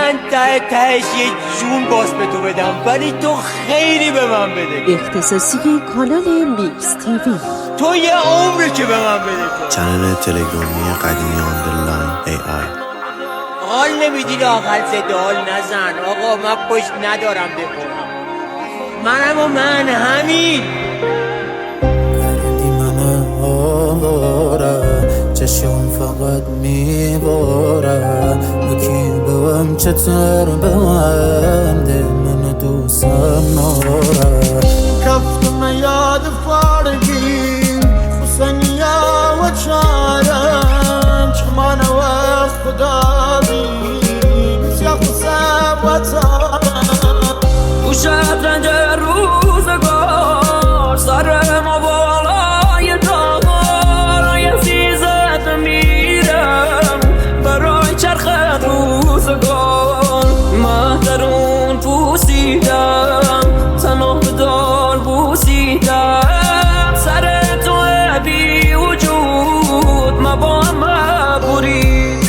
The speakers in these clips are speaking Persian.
من ته تهش یه جون باز به تو بدم، ولی تو خیلی به من بده. اختصاصی کانال میکس تیوی. تو یه عمری که به من بده. چنل تلگرامی قدیمی آندرلاین AI. حال نمیدی لااقل زده حال نزن آقا، من پشت ندارم بخورم. منم و من همین کردی من آواره، چشم فقط میباره، بکی بهم چطور بنده من دوستم ناره. رفتم یاد فارگی حسنیا و چارم، چمان و خدا بیم سیاه و سبتارم. تو شطرنج روزگار سرم و بالای دار، یه زیزت میرم برای چرخ روزگار. مهترون پوسیدم تنها دار بوسیدم، سر تو بی وجود مبام بری.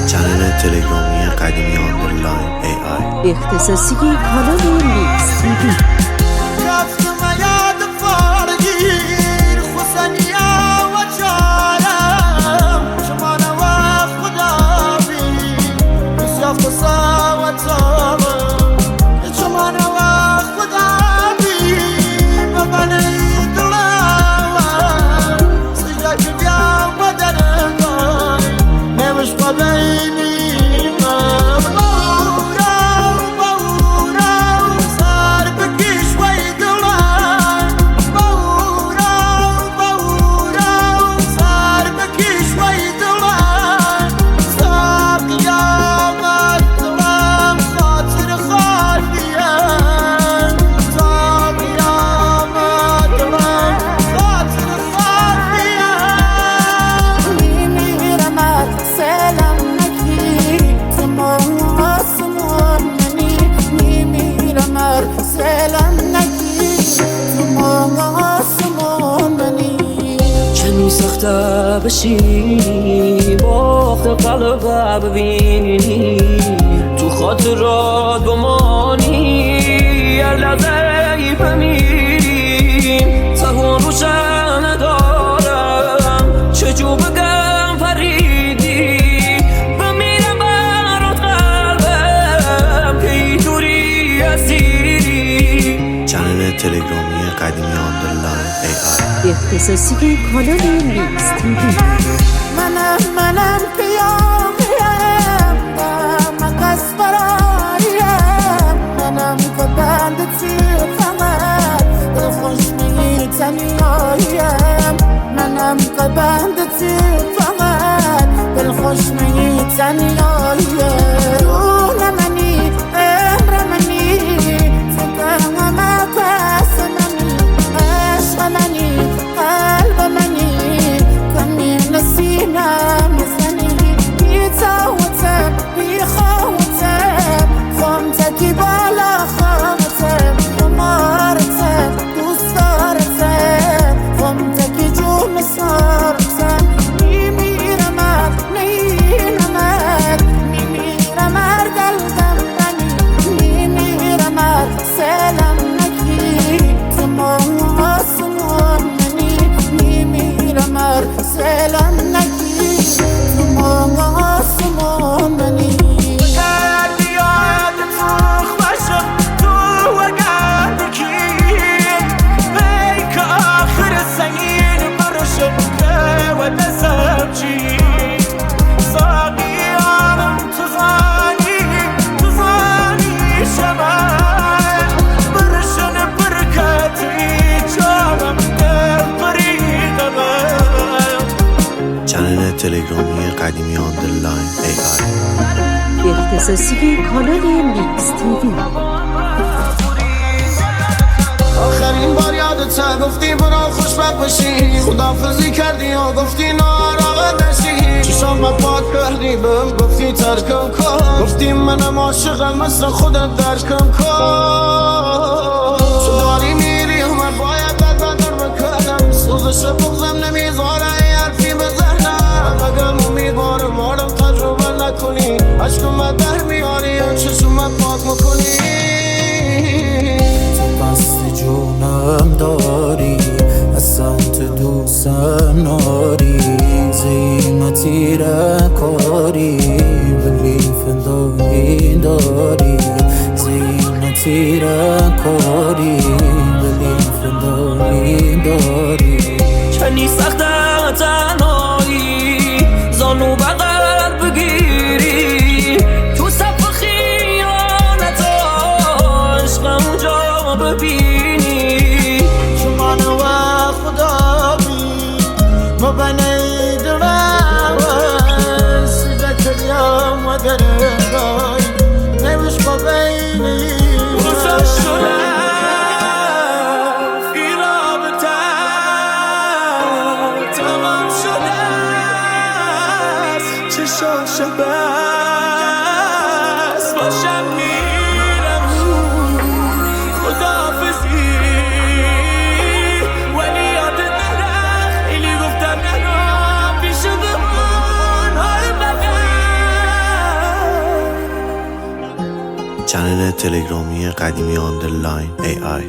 چنل تلگرامی قدیمی آندرلاین AI. اختصاصی کانال میکس تیوی. رفتم یاد فارگیر حسنیا و چارم، چمان و خدا بیم بسیار خسا و تامم. چمان و خدا بیم ببنی دلم، سجده که بیام بدنم نمش قبینی. سخته بشینی باخت قلب ببینی، تو خاطرات بمانی هر لحظه بمیریم. سهون روشن ندارم چجور بگم فریدی، بمیرم برات قلبم که اینجوری اسیری. چنل تلگرامی قدیمی آندرلاین AI. اختصاصی کانال میکس تیوی. منم پیامیم مقص فراریم، منم که بندتی فقط دل خوش می تنیاییم. منم که بندتی فقط دل خوش می تنیاییم. دون منی امر منی فکر همه کس منی عشق منی قلب منی کنی نسینم مزنی. بیتاوتم بیخوتم خمتکی بالا خامتم، خمارتم دوست دارتم خمتکی جون سارتم. میمیرم نینم میمیرم قلبم منی، میمیرم سلام نکی تمام آسمان منی، میمیرم سلام نکی تمام آسمان منی. کردی یادت خوشم تو وقت کیم بی که آخر سنگین برشم که و دستم چی ساقیانم تو زانی شمال برشن برکتی جانم دل بریدم. چنل تلگرامی قدیمی آندرلاین AI. اختصاصی کانال میکس تیوی. آخرین بار یادت گفتی برام خوشبخت بشی، خدافزی کردی و گفتی ناراحت نشی. چشام پاک کردی بهم گفتی ترکم کن، گفتی منم عاشقم مثل خودت درکم کن. تو داری میری و من باید بدر بکنم، سوزش بغزم نمیذاره حرفی بزنم. اگر امیدوارم تجربه نکنی عشق من در میاری دوستم داری، اصلا تو دوستم ناری، زینتی کاری ولی فدایی داری، زینتی کاری ولی فدایی داری. چنی سخته تنهایی زانو بغل بگیری تو صف خیانت عشقم جا ببینی شمان و خدا بی مبنی درم سیدت اليوم وقرقاي نوش ما بيني وصل شده في رابطه تمام شده چشاش بس باشم میرم خداحافظی ولی یادت نره خیلی گفتم نرم پیش بمون حال بده. چنل تلگرامی قدیمی آندرلاین AI